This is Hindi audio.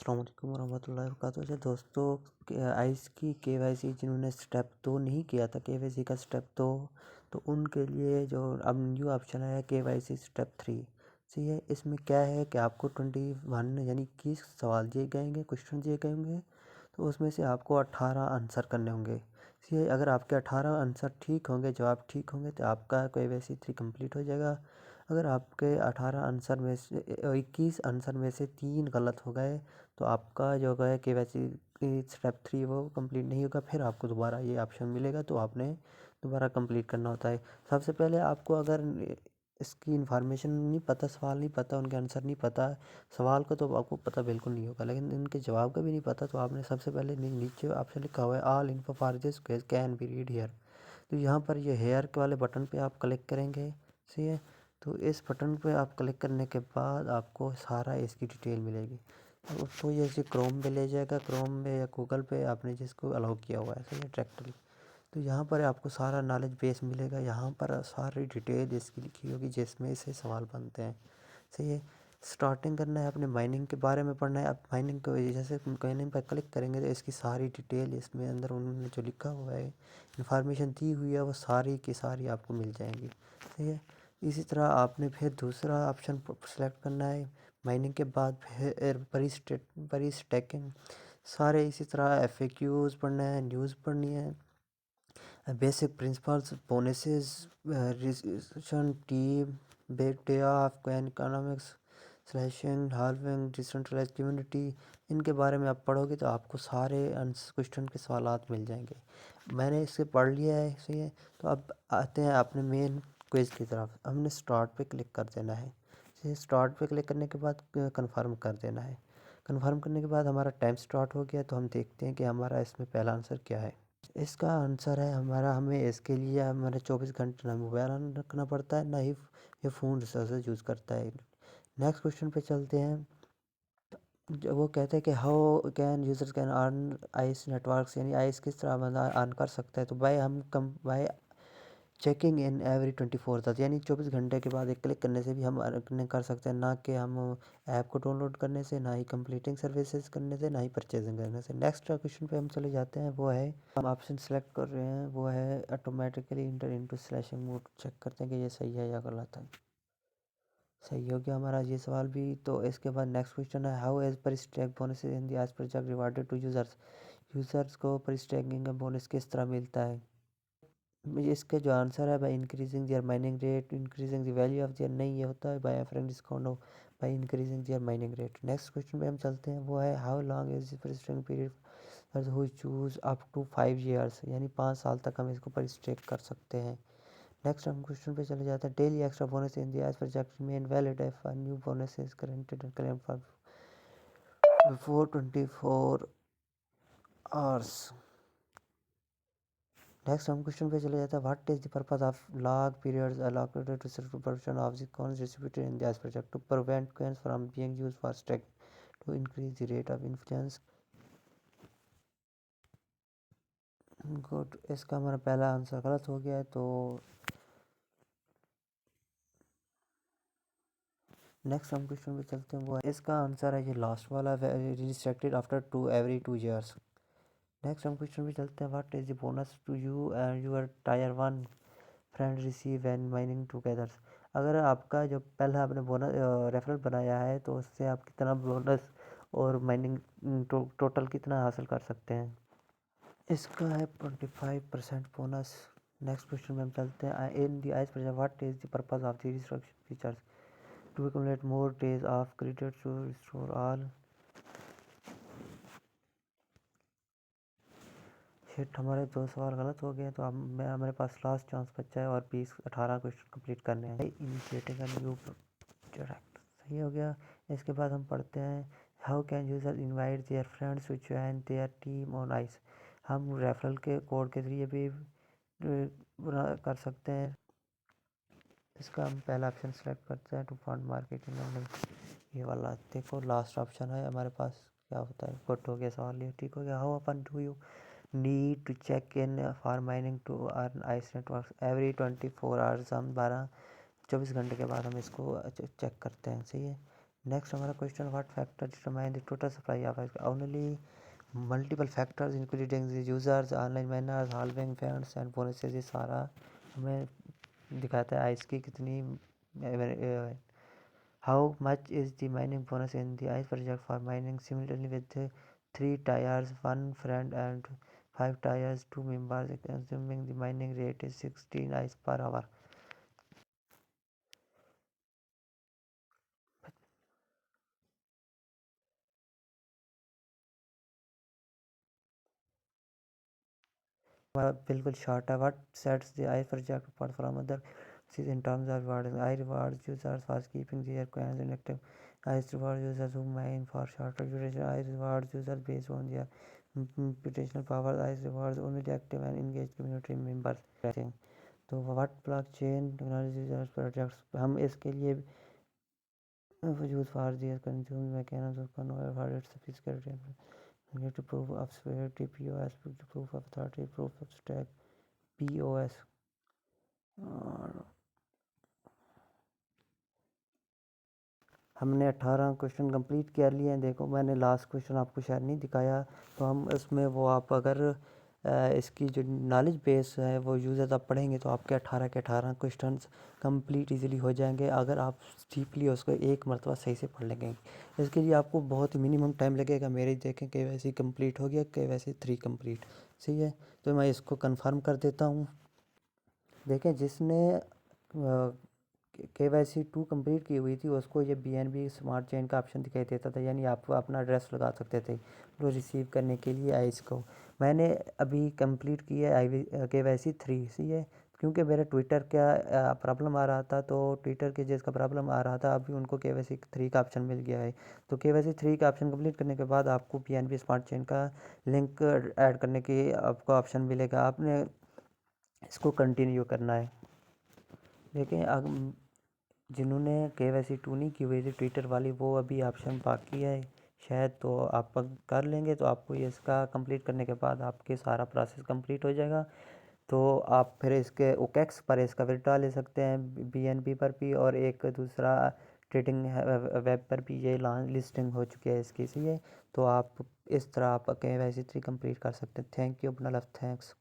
अस्सलाम वालेकुम वरहमतुल्लाहि वबरकातुहू। अच्छा दोस्तों, आइस की केवाईसी जिन्होंने स्टेप 2 नहीं किया था, केवाईसी का स्टेप 2, तो उनके लिए जो अब न्यू ऑप्शन है केवाईसी स्टेप 3। सही है। इसमें क्या है कि आपको 21 यानी 21 सवाल दिए गएंगे, क्वेश्चन दिए गए होंगे, तो उसमें से आपको 18 आंसर करने होंगे। सही है। अगर आपके 18 आंसर ठीक होंगे, जवाब ठीक होंगे, तो आपका केवाईसी 3 कंप्लीट हो जाएगा। अगर आपके 18 आंसर में से 21 आंसर में से 3 गलत हो गए, तो आपका जो है केवाईसी स्टेप 3 वो कंप्लीट नहीं होगा। फिर आपको दोबारा ये ऑप्शन मिलेगा, तो आपने दोबारा कंप्लीट करना होता है। सबसे पहले आपको अगर इसकी इन्फॉर्मेशन नहीं पता, सवाल नहीं पता, उनके आंसर नहीं पता, सवाल का तो आपको पता बिल्कुल नहीं होगा, लेकिन इनके जवाब का भी नहीं पता, तो आपने सबसे पहले नीचे ऑप्शन लिखा हुआ है all info for this quiz can be read here. तो यहाँ पर ये हेयर के वाले बटन पे आप क्लिक करेंगे। सही है। तो इस बटन पे आप क्लिक करने के बाद आपको सारा इसकी डिटेल मिलेगी। तो ये ऐसे क्रोम पे ले जाएगा, क्रोम पे या गूगल पे आपने जिसको अलाउ किया हुआ है। सही है, डायरेक्टली। तो यहाँ पर आपको सारा नॉलेज बेस मिलेगा। यहाँ पर सारी डिटेल इसकी लिखी होगी जिसमें से सवाल बनते हैं। सही है। स्टार्टिंग करना है, अपने माइनिंग के बारे में पढ़ना है। आप माइनिंग को जैसे माइनिंग पर क्लिक करेंगे तो इसकी सारी डिटेल इसमें अंदर उन्होंने जो लिखा हुआ है, इंफॉर्मेशन दी हुई है, वो सारी की सारी आपको मिल जाएंगी। सही है। इसी तरह आपने फिर दूसरा ऑप्शन सेलेक्ट करना है। माइनिंग के बाद फिर परी स्टैकिंग, सारे इसी तरह FAQs पढ़ना है, न्यूज़ पढ़नी है, basic principles, bonuses, recession team, data of economics, slashing, halving, decentralize community, इनके बारे में आप पढ़ोगे तो आपको सारे क्वेश्चन के सवालात मिल जाएंगे। मैंने इससे पढ़ लिया है। सही है। तो अब आते हैं अपने मेन क्विज़ की तरफ। हमने स्टार्ट पे क्लिक कर देना है। सही, स्टार्ट पे क्लिक करने के बाद कंफर्म कर देना है। कंफर्म करने के बाद हमारा टाइम स्टार्ट हो गया, तो हम देखते हैं कि हमारा इसमें पहला आंसर क्या है। इसका आंसर है हमारा, हमें इसके लिए हमारे 24 घंटे ना मोबाइल ऑन रखना पड़ता है, ना ही ये फ़ोन रिसोर्सेज यूज़ करता है। नेक्स्ट क्वेश्चन पे चलते हैं। जो वो कहते हैं कि how can users can earn ice networks, यानी आइस किस तरह बंदा अर्न कर सकता है। तो भाई हम come by checking in every 24 hours, यानी 24 घंटे के बाद एक क्लिक करने से भी हम अर्निंग कर सकते हैं, ना कि हम ऐप को डाउनलोड करने से, ना ही कंप्लीटिंग सर्विसेज करने से, ना ही परचेजिंग करने से। नेक्स्ट क्वेश्चन पे हम चले जाते हैं। वो है, हम ऑप्शन सेलेक्ट कर रहे हैं, वो है automatically enter into slashing mode. Check करते हैं कि ये सही है या गलत है। सही हो गया हमारा ये सवाल भी। तो इसके बाद नेक्स्ट क्वेश्चन है, how as per stack bonus in the आज project rewarded to users. Users को पर स्टैकिंग का बोनस किस तरह मिलता है। इसके जो आंसर है, by increasing their mining rate, increasing the value of their, नहीं ये होता है by offering discount off, by increasing their mining rate. Next question पे हम चलते हैं। वो है, how long is per staking period who choose up to 5 years, यानी 5 साल तक हम इसको परस्टेक कर सकते हैं। नेक्स्ट हम क्वेश्चन पे चले जाते हैं। Daily extra bonus in the age project remain valid if a new bonus is granted and claim for before 24 hours. Next हम क्वेश्चन पे चले जाते हैं। What is the purpose of log periods allocated to supervision of the coins distributed in this project to prevent coins from being used for stacking to increase the rate of influence। Good, इसका हमारा पहला आंसर गलत हो गया है। तो नेक्स्ट हम क्वेश्चन पे चलते हैं। वो इसका आंसर है ये लास्ट वाला, restricted after to every 2 years. Next हम क्वेश्चन पे चलते हैं। What is the bonus to you and your tier 1 friend receive when mining together. अगर आपका जो पहला आपने बोनस रेफरल बनाया है, तो उससे आप कितना बोनस और माइनिंग टोटल कितना हासिल कर सकते हैं। इसका है 25% बोनस। नेक्स्ट क्वेश्चन में हम चलते हैं। In the ice project what is the purpose of the restriction features to accumulate more days of credit to restore all. Shit, हमारे 2 सवाल गलत हो गए, तो अब मैं हमारे पास लास्ट चांस बचा है और 18 क्वेश्चन कंप्लीट करने हैं। इनिशिएटिंग अ न्यू प्रोजेक्ट, सही हो गया। इसके बाद हम पढ़ते हैं, how can user invite their friends to join their team on ice. हम रेफरल के कोड के जरिए भी कर सकते हैं। इसका हम पहला ऑप्शन सेलेक्ट करते हैं, टू फंड मार्केटिंग अर्निंग, ये वाला। देखो लास्ट ऑप्शन है हमारे पास, क्या होता है। गुड हो गया सवाल, ये ठीक हो गया। How often do you need to check in for mining to earn ice network every 24 hours. हम 24 घंटे के बाद हम इसको चेक करते हैं। सही है। नेक्स्ट हमारा question, what factor determine the total supply of ice? Only multiple factors including the users, online manners, halving funds and bonuses, ये सारा हमें दिखाता है आइस की कितनी। How much is the mining bonus in the ice project for mining similarly with 3 tyres 1 friend and 5 tyres 2 members consuming the mining rate is 16 ice per hour. बिल्कुल शॉर्ट है। What sets the ice project apart from other in terms of reward? Ice rewards users for keeping their coins in active. Ice reward users who mine for shorter duration. Ice rewards users based on their computational power. Ice rewards only the active and engage community members. तो व्हाट ब्लॉकचेन टेक्नोलॉजी प्रोजेक्ट्स, हम इसके लिए use for their consume mechanism of convert for its physical need to proof of security POS, proof of authority, proof of stake POS। और हमने 18 क्वेश्चन कंप्लीट कर लिए हैं। देखो मैंने लास्ट क्वेश्चन आपको शायद नहीं दिखाया, तो हम इसमें वो आप अगर इसकी जो नॉलेज बेस है वो यूज़र आप पढ़ेंगे तो आपके 18 के 18 क्वेश्चंस कंप्लीट इजीली हो जाएंगे, अगर आप डीपली उसको एक मरतबा सही से पढ़ लेंगे। इसके लिए आपको बहुत ही मिनिमम टाइम लगेगा। मेरे देखें KYC कंप्लीट हो गया, KYC 3 कंप्लीट, सही है। तो मैं इसको कंफर्म कर देता हूँ। देखें जिसने KYC 2 कंप्लीट की हुई थी उसको ये BNB स्मार्ट चेन का ऑप्शन दिखाई देता था, यानी आप अपना एड्रेस लगा सकते थे वो रिसीव करने के लिए आइस को। मैंने अभी कंप्लीट किया है KYC 3, सही है। क्योंकि मेरा ट्विटर का प्रॉब्लम आ रहा था, तो ट्विटर के जिसका प्रॉब्लम आ रहा था अभी उनको KYC 3 का ऑप्शन मिल गया है। तो KYC 3 का ऑप्शन कंप्लीट करने के बाद आपको BNB स्मार्ट चेन का लिंक ऐड करने की आपको ऑप्शन मिलेगा, आपने इसको कंटिन्यू करना है। देखें जिन्होंने KYC 2 नहीं की हुई थी ट्विटर वाली, वो अभी ऑप्शन बाकी है शायद, तो आप कर लेंगे तो आपको ये इसका कंप्लीट करने के बाद आपके सारा प्रोसेस कंप्लीट हो जाएगा। तो आप फिर इसके OKX पर इसका विड्रॉ ले सकते हैं, BNB पर भी, और एक दूसरा ट्रेडिंग वेब पर भी ये लिस्टिंग हो चुकी है इसकी, सही है। तो आप इस तरह आप KYC 3 कंप्लीट कर सकते हैं। थैंक यू अपना लव, थैंक्स।